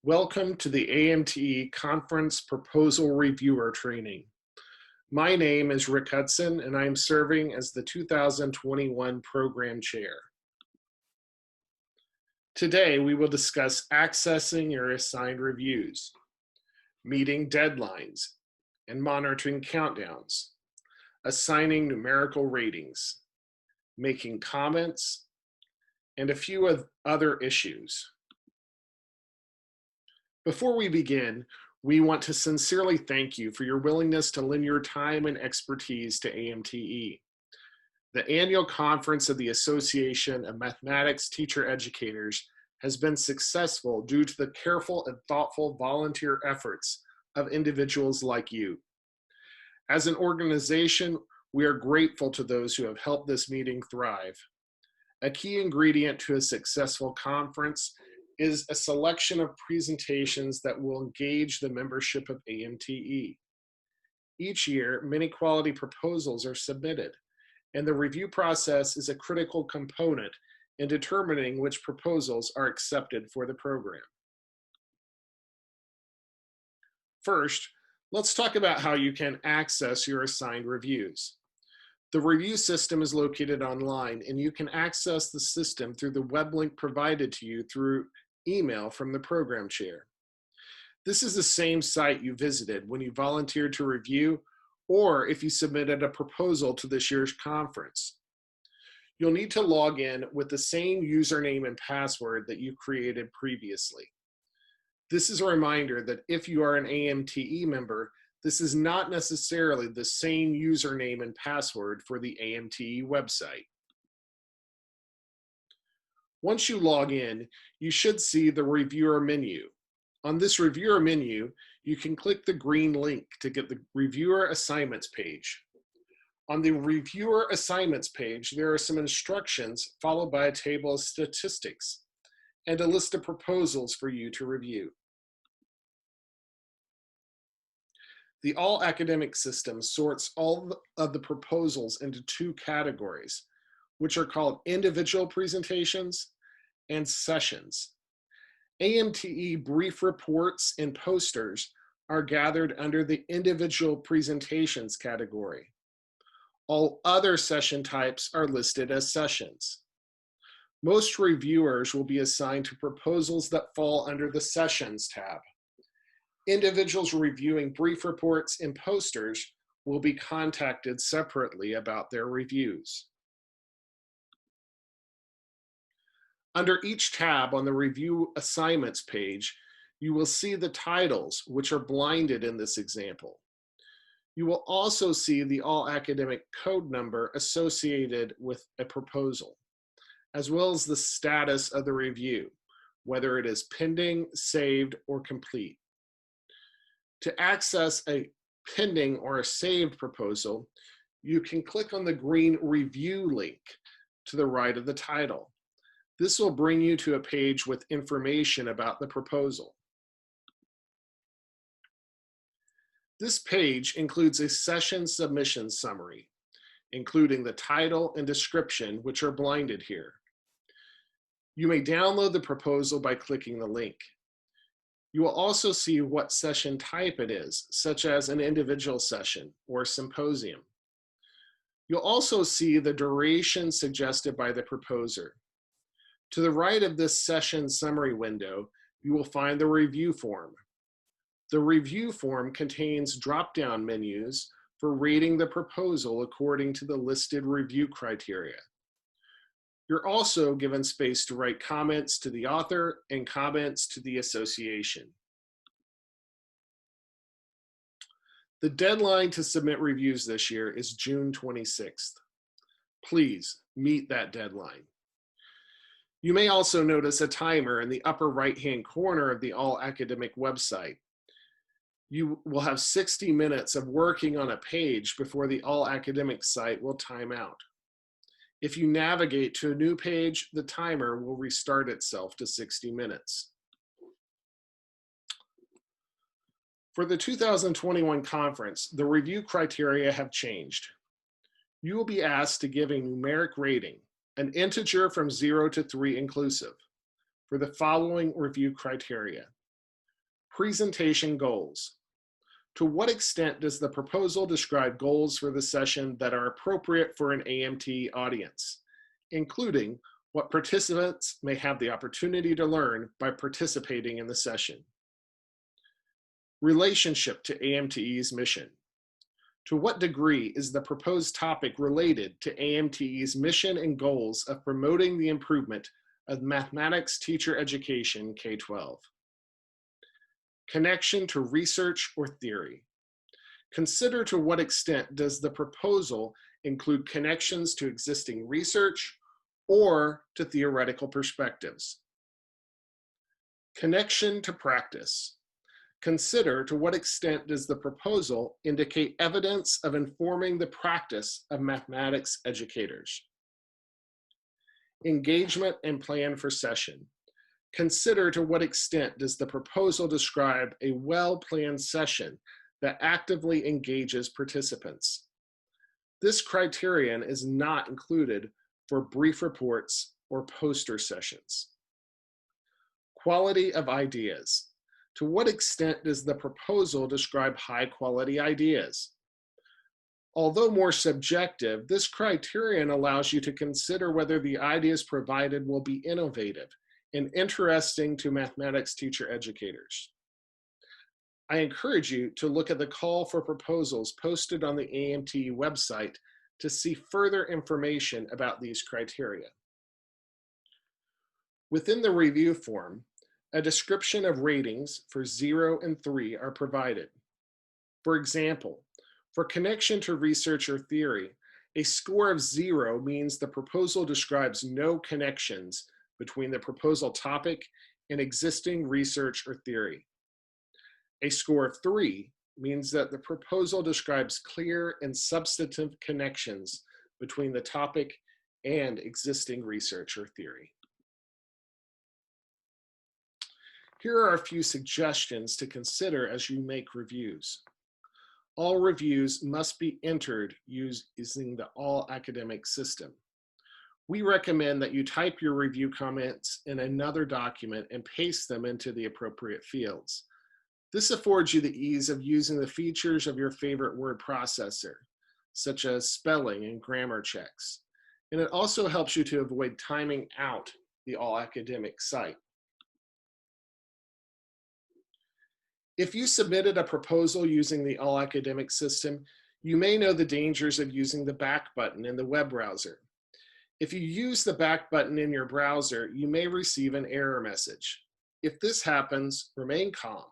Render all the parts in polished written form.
Welcome to the AMTE Conference Proposal Reviewer Training. My name is Rick Hudson, and I am serving as the 2021 Program Chair. Today, we will discuss accessing your assigned reviews, meeting deadlines and monitoring countdowns, assigning numerical ratings, making comments, and a few other issues. Before we begin, we want to sincerely thank you for your willingness to lend your time and expertise to AMTE. The annual conference of the Association of Mathematics Teacher Educators has been successful due to the careful and thoughtful volunteer efforts of individuals like you. As an organization, we are grateful to those who have helped this meeting thrive. A key ingredient to a successful conference is a selection of presentations that will engage the membership of AMTE. Each year, many quality proposals are submitted, and the review process is a critical component in determining which proposals are accepted for the program. First, let's talk about how you can access your assigned reviews. The review system is located online, and you can access the system through the web link provided to you through email from the program chair. This is the same site you visited when you volunteered to review or if you submitted a proposal to this year's conference. You'll need to log in with the same username and password that you created previously. This is a reminder that if you are an AMTE member, this is not necessarily the same username and password for the AMTE website. Once you log in, you should see the reviewer menu. On this reviewer menu, you can click the green link to get the reviewer assignments page. On the reviewer assignments page, there are some instructions followed by a table of statistics and a list of proposals for you to review. The All Academic system sorts all of the proposals into two categories, which are called individual presentations and sessions. AMTE brief reports and posters are gathered under the individual presentations category. All other session types are listed as sessions. Most reviewers will be assigned to proposals that fall under the Sessions tab. Individuals reviewing brief reports and posters will be contacted separately about their reviews. Under each tab on the review assignments page, you will see the titles, which are blinded in this example. You will also see the all academic code number associated with a proposal, as well as the status of the review, whether it is pending, saved, or complete. To access a pending or a saved proposal, you can click on the green review link to the right of the title. This will bring you to a page with information about the proposal. This page includes a session submission summary, including the title and description, which are blinded here. You may download the proposal by clicking the link. You will also see what session type it is, such as an individual session or symposium. You'll also see the duration suggested by the proposer. To the right of this session summary window, you will find the review form. The review form contains drop-down menus for rating the proposal according to the listed review criteria. You're also given space to write comments to the author and comments to the association. The deadline to submit reviews this year is June 26th. Please meet that deadline. You may also notice a timer in the upper right-hand corner of the All Academic website. You will have 60 minutes of working on a page before the All Academic site will time out. If you navigate to a new page, the timer will restart itself to 60 minutes. For the 2021 conference, the review criteria have changed. You will be asked to give a numeric rating, an integer from 0 to 3 inclusive, for the following review criteria: Presentation goals. To what extent does the proposal describe goals for the session that are appropriate for an AMTE audience, including what participants may have the opportunity to learn by participating in the session? Relationship to AMTE's mission. To what degree is the proposed topic related to AMTE's mission and goals of promoting the improvement of mathematics teacher education K-12? Connection to research or theory. Consider to what extent does the proposal include connections to existing research or to theoretical perspectives. Connection to practice. Consider to what extent does the proposal indicate evidence of informing the practice of mathematics educators. Engagement and plan for session. Consider to what extent does the proposal describe a well-planned session that actively engages participants. This criterion is not included for brief reports or poster sessions. Quality of ideas. To what extent does the proposal describe high-quality ideas? Although more subjective, this criterion allows you to consider whether the ideas provided will be innovative and interesting to mathematics teacher educators. I encourage you to look at the call for proposals posted on the AMTE website to see further information about these criteria. Within the review form, a description of ratings for 0 and 3 are provided. For example, for connection to research or theory, a score of 0 means the proposal describes no connections between the proposal topic and existing research or theory. A score of 3 means that the proposal describes clear and substantive connections between the topic and existing research or theory. Here are a few suggestions to consider as you make reviews. All reviews must be entered using the All Academic system. We recommend that you type your review comments in another document and paste them into the appropriate fields. This affords you the ease of using the features of your favorite word processor, such as spelling and grammar checks. And it also helps you to avoid timing out the All Academic site. If you submitted a proposal using the All Academic system, you may know the dangers of using the back button in the web browser. If you use the back button in your browser, you may receive an error message. If this happens, remain calm.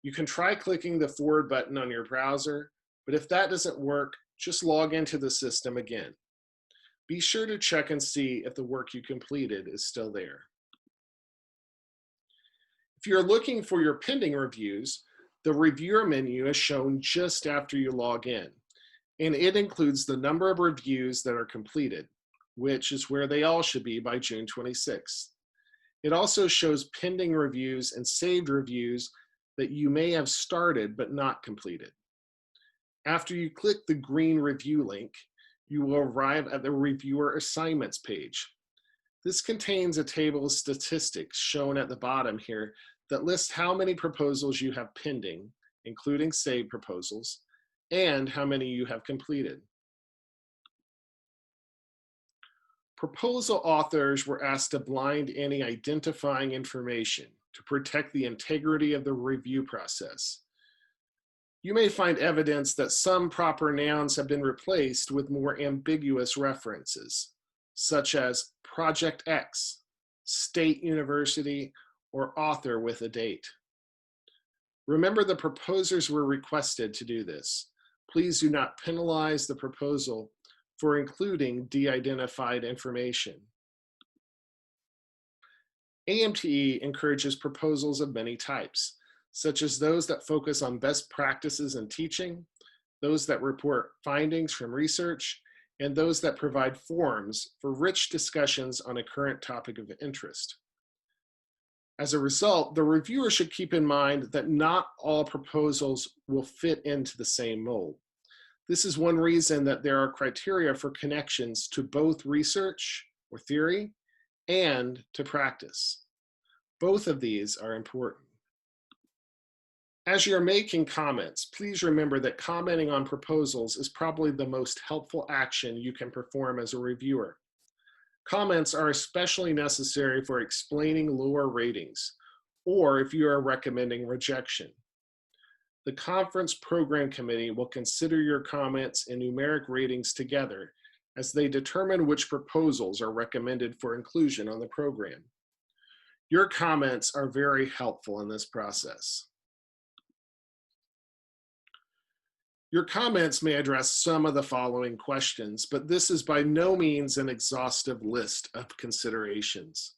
You can try clicking the forward button on your browser, but if that doesn't work, just log into the system again. Be sure to check and see if the work you completed is still there. If you're looking for your pending reviews, the reviewer menu is shown just after you log in, and it includes the number of reviews that are completed, which is where they all should be by June 26th. It also shows pending reviews and saved reviews that you may have started but not completed. After you click the green review link, you will arrive at the reviewer assignments page. This contains a table of statistics shown at the bottom here that lists how many proposals you have pending, including saved proposals, and how many you have completed. Proposal authors were asked to blind any identifying information to protect the integrity of the review process. You may find evidence that some proper nouns have been replaced with more ambiguous references, such as Project X, State University, or author with a date. Remember, the proposers were requested to do this. Please do not penalize the proposal for including de-identified information. AMTE encourages proposals of many types, such as those that focus on best practices in teaching, those that report findings from research, and those that provide forums for rich discussions on a current topic of interest. As a result, the reviewer should keep in mind that not all proposals will fit into the same mold. This is one reason that there are criteria for connections to both research or theory and to practice. Both of these are important. As you're making comments, please remember that commenting on proposals is probably the most helpful action you can perform as a reviewer. Comments are especially necessary for explaining lower ratings, or if you are recommending rejection. The conference program committee will consider your comments and numeric ratings together as they determine which proposals are recommended for inclusion on the program. Your comments are very helpful in this process. Your comments may address some of the following questions, but this is by no means an exhaustive list of considerations.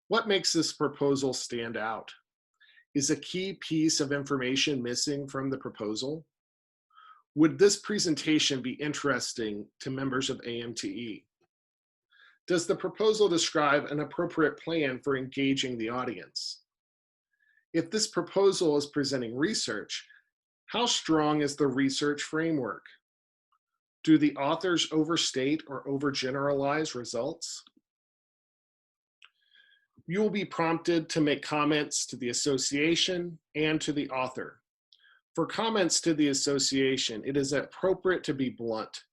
What makes this proposal stand out? Is a key piece of information missing from the proposal? Would this presentation be interesting to members of AMTE? Does the proposal describe an appropriate plan for engaging the audience? If this proposal is presenting research, how strong is the research framework? Do the authors overstate or overgeneralize results? You will be prompted to make comments to the association and to the author. For comments to the association, it is appropriate to be blunt,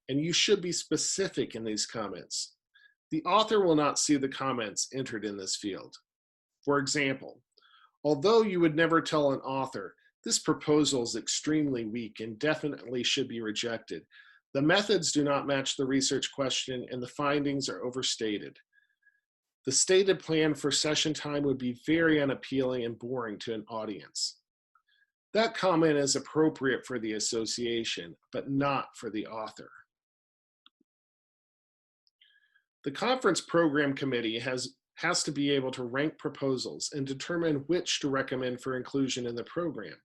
and you should be specific in these comments. The author will not see the comments entered in this field. For example, although you would never tell an author, this proposal is extremely weak and definitely should be rejected, the methods do not match the research question and the findings are overstated. The stated plan for session time would be very unappealing and boring to an audience. That comment is appropriate for the association, but not for the author. The conference program committee has to be able to rank proposals and determine which to recommend for inclusion in the program.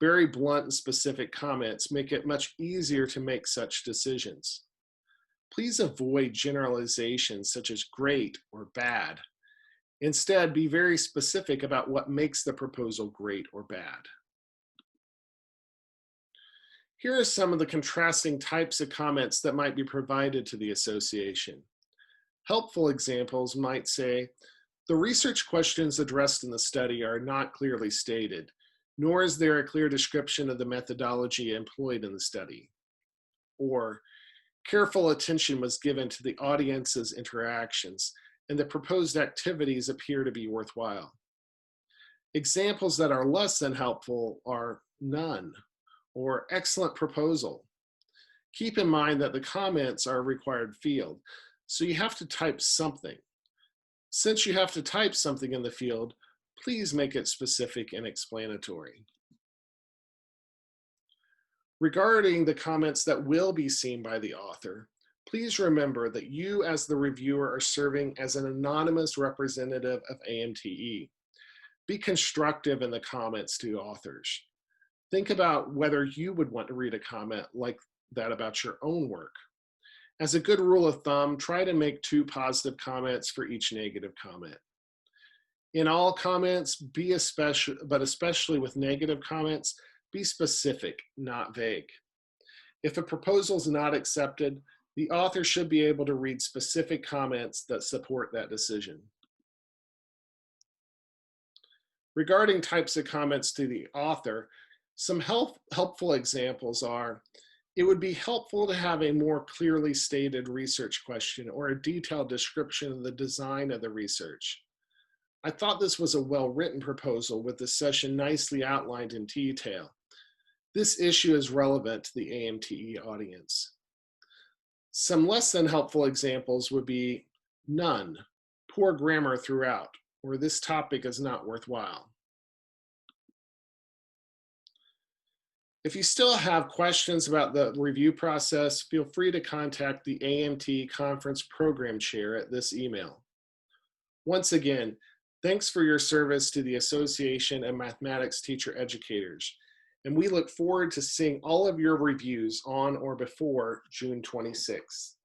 Very blunt and specific comments make it much easier to make such decisions. Please avoid generalizations such as great or bad. Instead, be very specific about what makes the proposal great or bad. Here are some of the contrasting types of comments that might be provided to the association. Helpful examples might say, the research questions addressed in the study are not clearly stated, nor is there a clear description of the methodology employed in the study. Or, careful attention was given to the audience's interactions, and the proposed activities appear to be worthwhile. Examples that are less than helpful are none, or excellent proposal. Keep in mind that the comments are a required field, so you have to type something. Since you have to type something in the field, please make it specific and explanatory. Regarding the comments that will be seen by the author, please remember that you as the reviewer are serving as an anonymous representative of AMTE. Be constructive in the comments to authors. Think about whether you would want to read a comment like that about your own work. As a good rule of thumb, try to make 2 positive comments for each negative comment. In all comments, especially with negative comments, be specific, not vague. If a proposal is not accepted, the author should be able to read specific comments that support that decision. Regarding types of comments to the author, some helpful examples are, it would be helpful to have a more clearly stated research question or a detailed description of the design of the research. I thought this was a well-written proposal with the session nicely outlined in detail. This issue is relevant to the AMTE audience. Some less than helpful examples would be none, poor grammar throughout, or this topic is not worthwhile. If you still have questions about the review process, feel free to contact the AMTE Conference Program Chair at this email. Once again, thanks for your service to the Association of Mathematics Teacher Educators, and we look forward to seeing all of your reviews on or before June 26th.